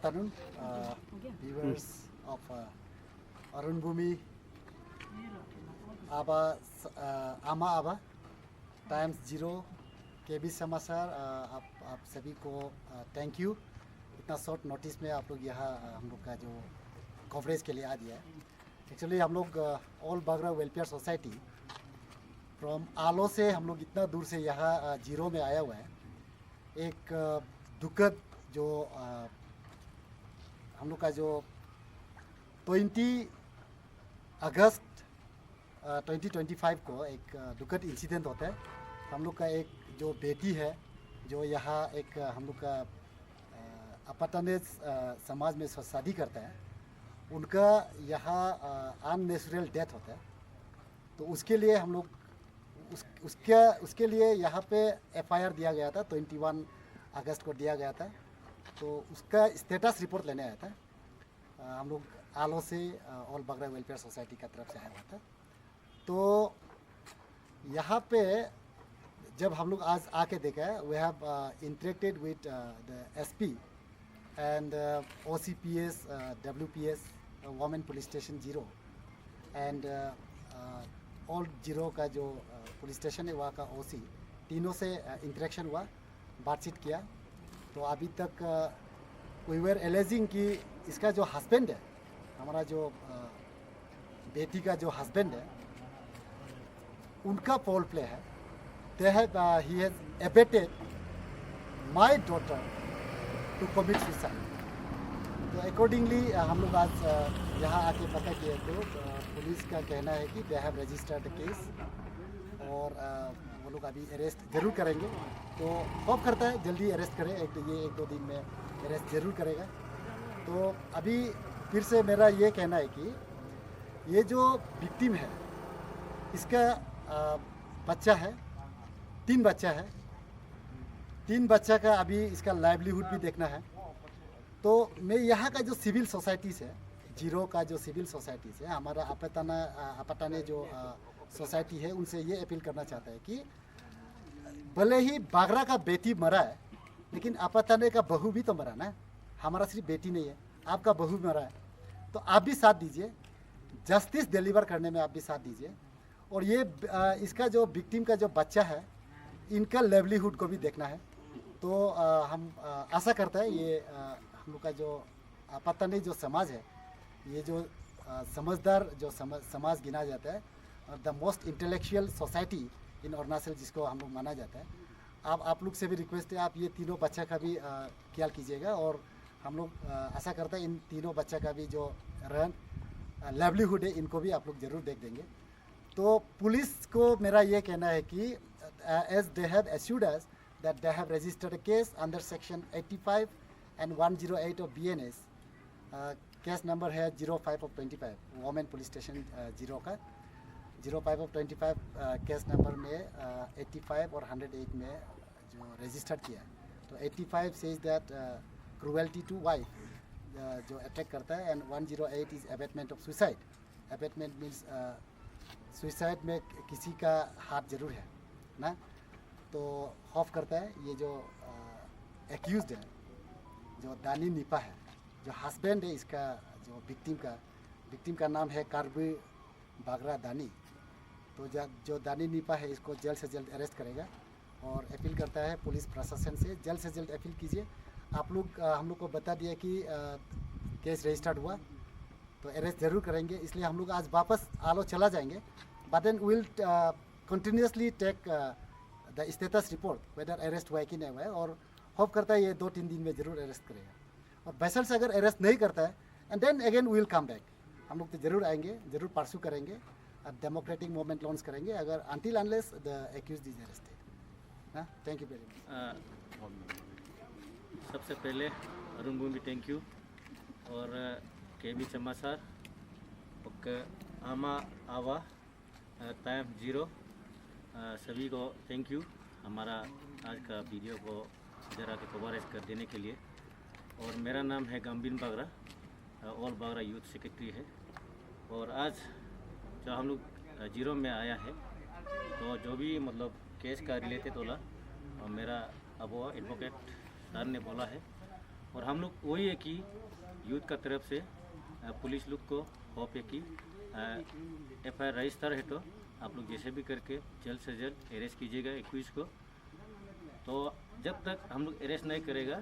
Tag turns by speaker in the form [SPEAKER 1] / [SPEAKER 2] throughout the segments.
[SPEAKER 1] afternoon, viewers of Arun Bhumi, आमा आबा, times zero, केबी समाचार, आप सभी को थैंक यू। इतना शॉर्ट नोटिस में आप लोग यहाँ हम लोग का जो कवरेज के लिए आ दिया है। एक्चुअली हम लोग all Bagra welfare society from Aalo से हम लोग इतना दूर से यहाँ जीरो में आया हुआ है। एक दुखद जो हम लोग का जो 20 अगस्त 2025 को एक दुखद इंसिडेंट होता है। हम लोग का एक जो बेटी है जो यहाँ एक हम लोग का अपताने समाज में शादी करता है, उनका यहाँ अननेचुरल डेथ होता है। तो उसके लिए हम लोग उसके लिए यहाँ पे एफआईआर दिया गया था, 21 अगस्त को दिया गया था। तो उसका स्टेटस रिपोर्ट लेने आया था। हम लोग आलो से ऑल बागरा वेलफेयर सोसाइटी का तरफ से आया हुआ था। तो यहाँ पे जब हम लोग आज आके देखा है, we have interacted with the SP and OCPS, WPS, women police station zero and all zero का जो पुलिस स्टेशन है वहाँ का OC, तीनों से इंटरेक्शन हुआ, बातचीत किया। तो अभी तक वी वर एलेजिंग कि इसका जो हस्बैंड है, हमारा जो बेटी का जो हस्बैंड है, उनका फोल प्ले है। He has abetted my daughter to commit suicide. तो अकॉर्डिंगली हम लोग आज यहाँ आके पता किया तो पुलिस का कहना है कि दे हैव रजिस्टर्ड केस और वो लोग अभी अरेस्ट जरूर करेंगे। तो होप करता है जल्दी अरेस्ट करें, एक दो दिन में अरेस्ट जरूर करेगा। तो अभी फिर से मेरा ये कहना है कि ये जो विक्टिम है, इसका बच्चा है, 3 बच्चा है, 3 बच्चा का अभी इसका लाइवलीहुड भी देखना है। तो मैं यहाँ का जो सिविल सोसाइटीज़ है, जीरो का जो सिविल सोसाइटीज़ है, हमारा अपताने जो सोसाइटी है, उनसे ये अपील करना चाहता है कि भले ही बागरा का बेटी मरा है, लेकिन अपताने का बहू भी तो मरा ना। हमारा सिर्फ बेटी नहीं है, आपका बहू मरा है। तो आप भी साथ दीजिए, जस्टिस डिलीवर करने में आप भी साथ दीजिए। और ये इसका जो विक्टिम का जो बच्चा है, इनका लाइवलीहुड को भी देखना है। तो हम आशा करता है ये हम लोग का जो अपताने जो समाज है, ये जो समझदार जो समाज गिना जाता है, the most intellectual society in Arunachal जिसको हम लोग माना जाता है। आप लोग से भी रिक्वेस्ट है, आप ये तीनों बच्चा का भी ख्याल कीजिएगा। और हम लोग आशा करते हैं इन तीनों बच्चा का भी जो लाइवलीहुड है, इनको भी आप लोग ज़रूर देख देंगे। तो पुलिस को मेरा ये कहना है कि as they have assured us that they have registered a case under section 85 and 108 of BNS, case number है 05 of 25, women police station zero का 05 of 25 केस नंबर में 85 और 108 में जो रजिस्टर्ड किया। तो 85 says that cruelty to wife जो attack करता है, and 108 is abetment of suicide. Abetment means suicide में किसी का हाथ जरूर है ना। तो खौफ करता है ये जो एक्यूज्ड है, जो दानी निपा है, जो हस्बैंड है इसका, जो विक्टिम का नाम है कार्बी बागरा दानी। तो जो दानी निपा है, इसको जल्द से जल्द अरेस्ट करेगा। और अपील करता है पुलिस प्रशासन से, जल्द से जल्द अपील कीजिए। आप लोग हम लोग को बता दिया कि केस रजिस्टर्ड हुआ, तो अरेस्ट ज़रूर करेंगे। इसलिए हम लोग आज वापस आलो चला जाएंगे, but then will continuously take the status report whether arrest हुआ है कि नहीं हुआ है। और होप करता है ये 2-3 दिन में ज़रूर अरेस्ट करेगा। और वैसल से अगर अरेस्ट नहीं करता है, and then again will come back. हम लोग तो ज़रूर आएंगे, ज़रूर परस्यू करेंगे, डेमोक्रेटिक मूवमेंट लॉन्च करेंगे अगर until unless the accused is arrested ना। Thank you very much.
[SPEAKER 2] सबसे पहले अरुण भूमि थैंक यू, और केबी समाचार, आमा आवा, टाइम जीरो, सभी को थैंक यू हमारा आज का वीडियो को जरा के कवरेज कर देने के लिए। और मेरा नाम है गंभीर Bagra, all Bagra youth secretary है। और आज जो हम लोग जीरो में आया है, तो जो भी मतलब केस का रिलेटेड होला, और मेरा अब एडवोकेट सर ने बोला है और हम लोग वही है कि यूथ का तरफ से पुलिस लोग को होप है कि FIR रजिस्टर है तो आप लोग जैसे भी करके जल्द से जल्द अरेस्ट कीजिएगा 21 को। तो जब तक हम लोग अरेस्ट नहीं करेगा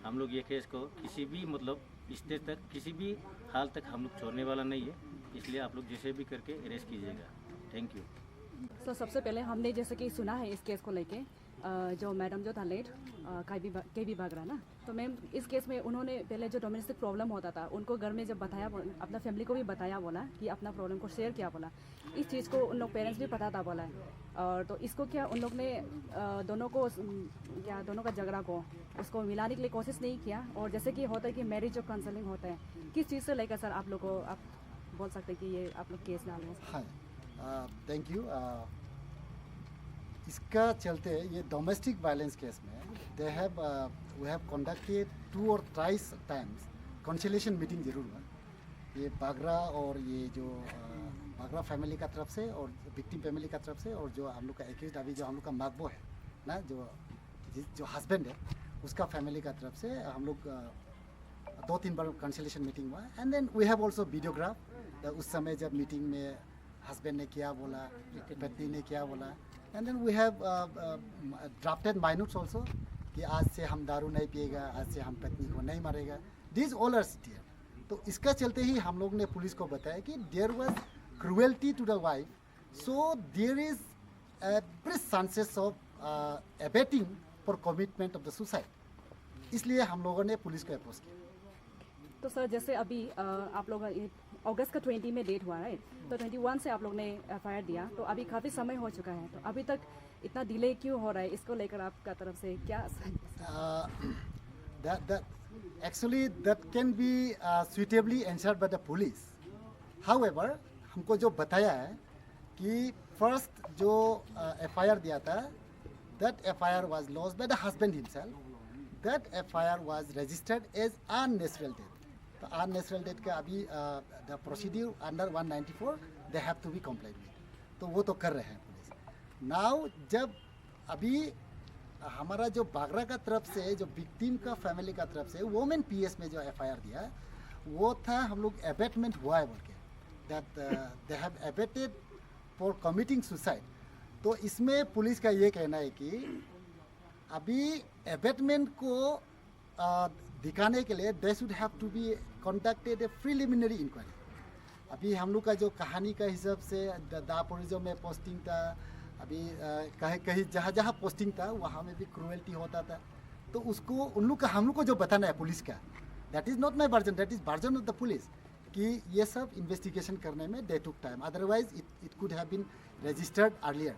[SPEAKER 2] हम लोग ये केस को किसी भी मतलब स्टेज तक किसी भी हाल तक हम लोग छोड़ने वाला नहीं है, इसलिए आप लोग जैसे भी करके अरेस्ट कीजिएगा। Thank you.
[SPEAKER 3] तो सबसे पहले हमने जैसे कि सुना है इस केस को लेके जो मैडम जो था लेट के भी बागरा ना, तो मैम इस केस में उन्होंने पहले जो डोमेस्टिक प्रॉब्लम होता था उनको घर में जब बताया, अपना फैमिली को भी बताया बोला कि अपना प्रॉब्लम को शेयर किया बोला, इस चीज़ को उन लोग पेरेंट्स भी पता था बोला है। और तो इसको क्या उन लोग ने दोनों को क्या दोनों का झगड़ा को उसको मिलाने के लिए कोशिश नहीं किया। और जैसे कि होता है कि मैरिज जो काउंसलिंग होता है, किस चीज़ से लेकर सर आप लोग को आप बोल सकते हैं कि ये आप लोग केस डाल रहे हैं?
[SPEAKER 1] हाँ, थैंक यू। इसका चलते ये डोमेस्टिक वायलेंस केस में we have conducted 2 or 3 times conciliation meeting जरूर हुआ। ये बागरा और ये जो बागरा फैमिली का तरफ से और विक्टिम फैमिली का तरफ से और जो हम लोग का एक्यूज्ड अभी जो हम लोग का माकबो है ना, जो हस्बैंड है उसका फैमिली का तरफ से हम लोग 2-3 बार कंसिलिएशन मीटिंग हुआ। And then we have also videograph उस समय जब मीटिंग में हस्बैंड ने क्या बोला, पत्नी ने क्या बोला। And then we have drafted minutes also कि आज से हम दारू नहीं पिएगा, आज से हम पत्नी को नहीं मारेगा। This all are clear. तो इसका चलते ही हम लोग ने पुलिस को बताया कि there was cruelty to the wife, so there is every chances of abetting for commitment of the suicide. इसलिए हम लोगों ने पुलिस को अप्रोच किया।
[SPEAKER 3] तो सर जैसे अभी आप लोग अगस्त का 20 में डेट हुआ है, तो 21 से आप लोग ने FIR दिया, तो अभी काफ़ी समय हो चुका है, तो अभी तक इतना डिले क्यों हो रहा है? इसको लेकर आपका तरफ से क्या
[SPEAKER 1] actually that can be suitably answered by the police. However हमको जो बताया है कि फर्स्ट जो FIR दिया था, that FIR was lost by the husband himself. That FIR was registered as unnatural death. तो अननेचुरल डेथ का अभी the procedure under 194 they have to be complied with, तो वो तो कर रहे हैं पुलिस। नाउ जब अभी हमारा जो बागरा का तरफ से जो विक्टिम का फैमिली का तरफ से वोमेन PS में जो FIR दिया वो था हम लोग अबेटमेंट हुआ है बोल के, that they have abetted for committing suicide. तो इसमें पुलिस का ये कहना है कि अभी अबेटमेंट को दिखाने के लिए they should have to be conducted a preliminary inquiry. अभी हम लोग का जो कहानी का हिसाब से दापोरिजो में पोस्टिंग था, अभी कहीं जहाँ जहाँ पोस्टिंग था वहाँ में भी क्रूएल्टी होता था। तो उसको उन लोग का हम लोग को जो बताना है पुलिस का, that is not my version, that is version of the police, कि ये सब इन्वेस्टिगेशन करने में they took time, otherwise it could have been registered earlier.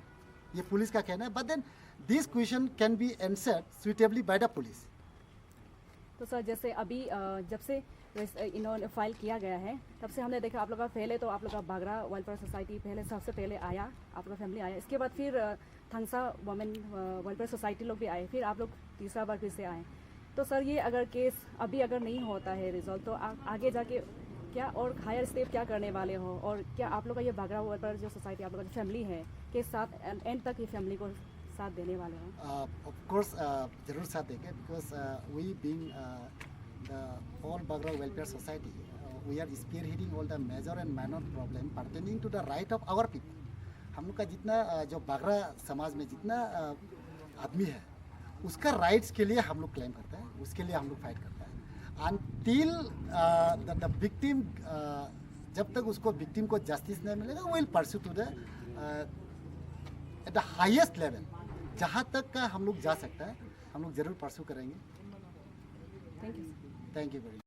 [SPEAKER 1] ये पुलिस का कहना है, but then this question can be answered suitably by the police.
[SPEAKER 3] तो सर जैसे अभी जब से इन्होंने फाइल किया गया है तब से हमने देखा आप लोग का पहले तो आप लोग का बागरा वेलफेयर सोसाइटी पहले सबसे पहले आया, आप लोग का फैमिली आया, इसके बाद फिर थंगसा वुमेन वेलफेयर सोसाइटी लोग भी आए, फिर आप लोग तीसरा बार फिर से आए। तो सर ये अगर केस अभी अगर नहीं होता है रिजॉल्व, तो आगे जाके क्या और हायर स्टेप क्या करने वाले हो? और क्या आप लोग का ये बागरा वेलफेयर जो सोसाइटी आप लोग का जो फैमिली है के साथ एंड तक ये फैमिली को साथ देने वाले हैं?
[SPEAKER 1] ऑफ कोर्स जरूर साथ देंगे, because we being the all Bagra welfare society we are spearheading all the major and minor problem pertaining to the right of our people. हम लोग का जितना जो बागरा समाज में जितना आदमी है उसका राइट्स के लिए हम लोग क्लेम करते हैं, उसके लिए हम लोग फाइट करते हैं। अनटिल द विक्टिम, जब तक उसको विक्टिम को जस्टिस नहीं मिलेगा, will pursue to the at the highest level, जहाँ तक का हम लोग जा सकता है हम लोग ज़रूर परस्यू करेंगे।
[SPEAKER 3] Thank you.
[SPEAKER 1] Thank you very much.